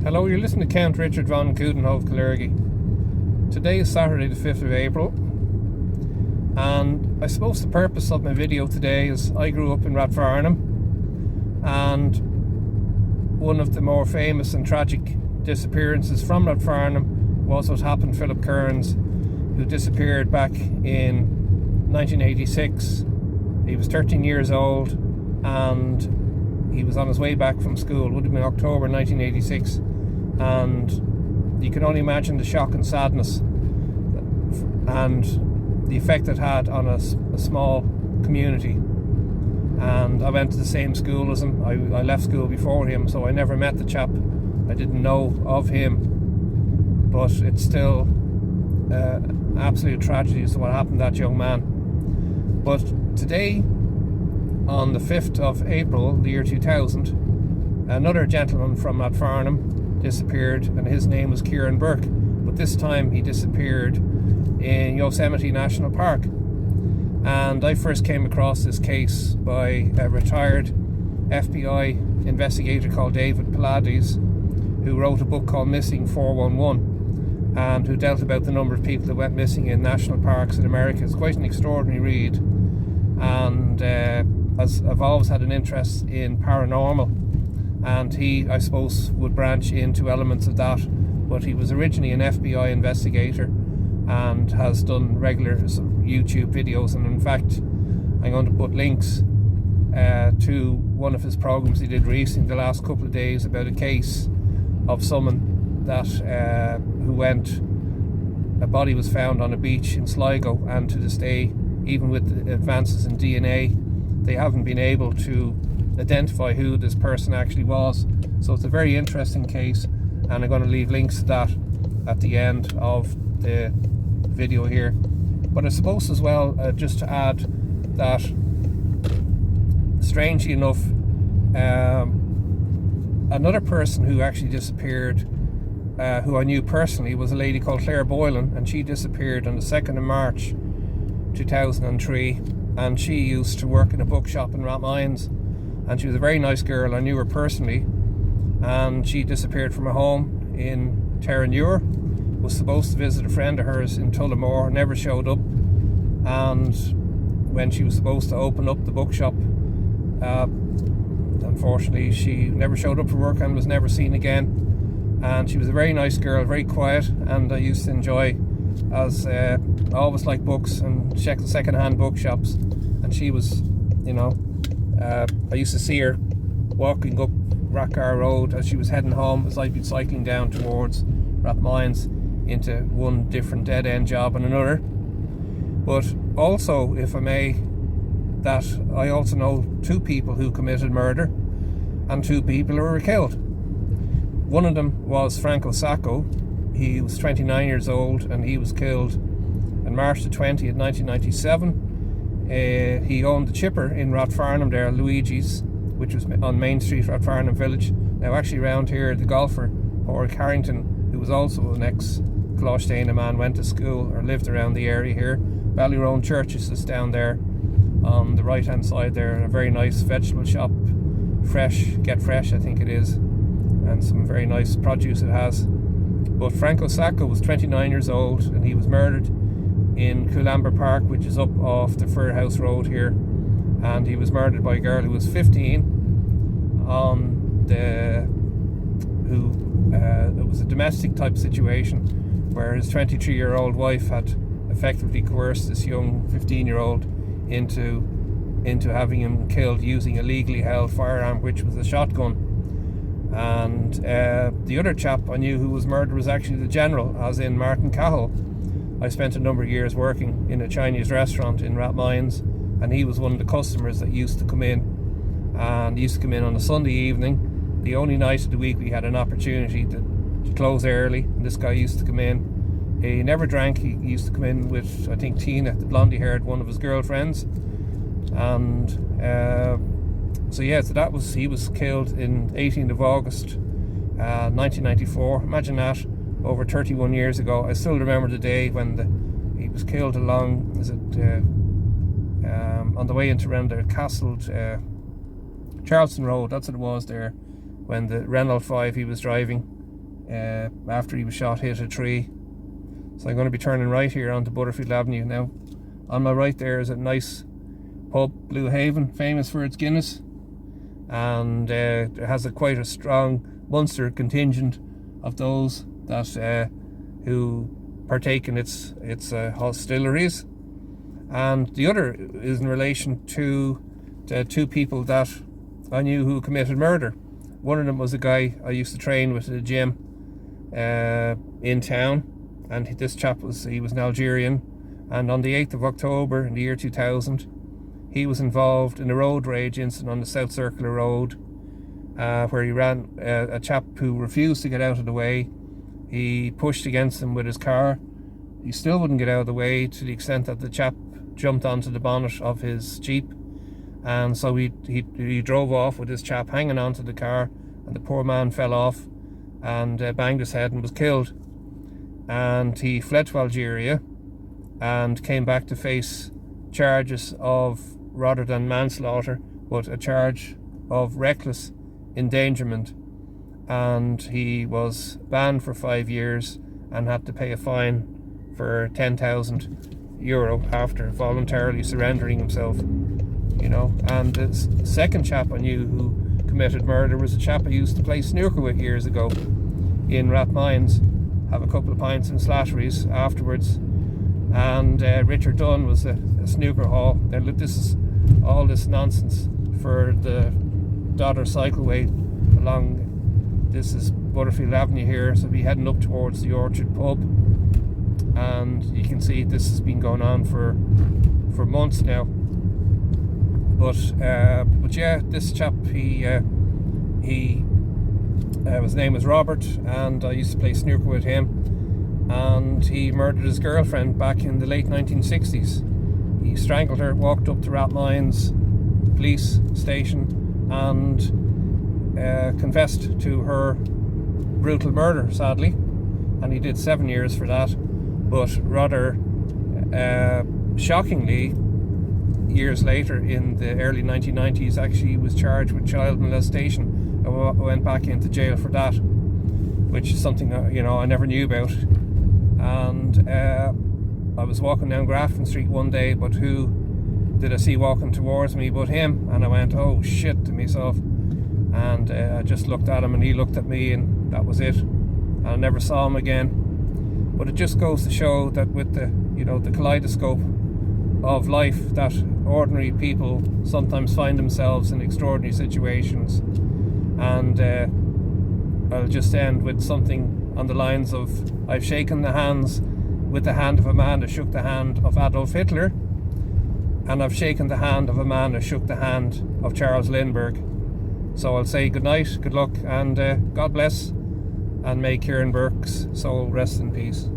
Hello, you're listening to Count Richard von Coudenhove Kalergi. Today is Saturday the 5th of April, and I suppose the purpose of my video today is I grew up in Rathfarnham, and one of the more famous and tragic disappearances from Rathfarnham was what happened to Philip Kearns, who disappeared back in 1986. He was 13 years old and he was on his way back from school. It would have been October 1986, and you can only imagine the shock and sadness and the effect it had on a small community. And I went to the same school as him. I left school before him, so I never met the chap. I didn't know of him, but it's still absolute tragedy as to what happened to that young man. But today, on the 5th of April, the year 2000, another gentleman from Rathfarnham disappeared, and his name was Kieran Burke. But this time he disappeared in Yosemite National Park. And I first came across this case by a retired FBI investigator called David Pallades, who wrote a book called Missing 411, and who dealt about the number of people that went missing in national parks in America. It's quite an extraordinary read, and I've always had an interest in paranormal, and he, I suppose, would branch into elements of that. But he was originally an FBI investigator and has done regular YouTube videos, and in fact I'm going to put links to one of his programs he did recently, the last couple of days, about a case of someone that a body was found on a beach in Sligo, and to this day, even with the advances in DNA, they haven't been able to identify who this person actually was. So it's a very interesting case, and I'm going to leave links to that at the end of the video here. But I suppose as well, just to add that, strangely enough, another person who actually disappeared, who I knew personally, was a lady called Claire Boylan, and she disappeared on the 2nd of March 2003, and she used to work in a bookshop in Rathmines, and she was a very nice girl. I knew her personally, and she disappeared from her home in Terranure, was supposed to visit a friend of hers in Tullamore, never showed up, and when she was supposed to open up the bookshop, unfortunately she never showed up for work and was never seen again. And she was a very nice girl, very quiet, and I used to enjoy, as I always liked books and check the second-hand bookshops, and she was, I used to see her walking up Rathgar Road as she was heading home, as I'd been cycling down towards Rathmines into one different dead-end job and another. But also, if I may, that I also know two people who committed murder and two people who were killed. One of them was Franco Sacco. He was 29 years old, and he was killed on March the 20th, 1997. He owned the chipper in Rathfarnham there, Luigi's, which was on Main Street, Rathfarnham Village. Now actually around here, the golfer, Padraig Harrington, who was also an ex-Closhtaina man, went to school or lived around the area here. Ballyrone Churches is down there on the right hand side there, and a very nice vegetable shop, Get Fresh I think it is, and some very nice produce it has. But Franco Sacco was 29 years old, and he was murdered in Coulambra Park, which is up off the Furhouse Road here, and he was murdered by a girl who was 15 it was a domestic type situation where his 23-year-old wife had effectively coerced this young 15-year-old into having him killed using a legally held firearm, which was a shotgun. And the other chap I knew who was murdered was actually the general, as in Martin Cahill. I spent a number of years working in a Chinese restaurant in Rathmines, and he was one of the customers that used to come in, and he used to come in on a Sunday evening, the only night of the week we had an opportunity to close early, and this guy used to come in. He never drank. He used to come in with, I think, Tina, the blondie haired one of his girlfriends, and so that was, he was killed in 18th of August 1994. Imagine that, over 31 years ago. I still remember the day when he was killed along, on the way into around the Castle Charleston Road, that's what it was there, when the Renault 5 he was driving after he was shot, hit a tree. So I'm going to be turning right here onto Butterfield Avenue now. On my right there is a nice pub, Blue Haven, famous for its Guinness, and it has quite a strong Munster contingent of those that who partake in its hostilities. And the other is in relation to the two people that I knew who committed murder. One of them was a guy I used to train with at the gym in town, and this chap was an Algerian, and on the 8th of October in the year 2000 he was involved in a road rage incident on the South Circular Road, where he ran a chap who refused to get out of the way. He pushed against him with his car. He still wouldn't get out of the way, to the extent that the chap jumped onto the bonnet of his Jeep, and so he drove off with this chap hanging onto the car, and the poor man fell off and banged his head and was killed. And he fled to Algeria and came back to face charges of, rather than manslaughter, but a charge of reckless endangerment, and he was banned for 5 years and had to pay a fine for €10,000 after voluntarily surrendering himself, you know. And the second chap I knew who committed murder was a chap I used to play snooker with years ago in Rathmines, have a couple of pints and slatteries afterwards. And Richard Dunn was a snooker hall. Now look, this is all this nonsense for the Dodder cycleway along, this is Butterfield Avenue here, so we'll be heading up towards the Orchard pub, and you can see this has been going on for months now. But yeah, this chap, his name was Robert, and I used to play snooker with him, and he murdered his girlfriend back in the late 1960s. He strangled her, walked up to Rathmines police station and confessed to her brutal murder, sadly, and he did 7 years for that. But rather shockingly, years later, in the early 1990s, actually he was charged with child molestation and went back into jail for that, which is something I never knew about. And I was walking down Grafton Street one day, but who did I see walking towards me but him? And I went, oh shit, to myself, and I just looked at him and he looked at me, and that was it. And I never saw him again. But it just goes to show that with the kaleidoscope of life, that ordinary people sometimes find themselves in extraordinary situations. And I'll just end with something on the lines of, I've shaken the hands with the hand of a man that shook the hand of Adolf Hitler, and I've shaken the hand of a man that shook the hand of Charles Lindbergh. So I'll say good night, good luck, and God bless, and may Kieran Burke's soul rest in peace.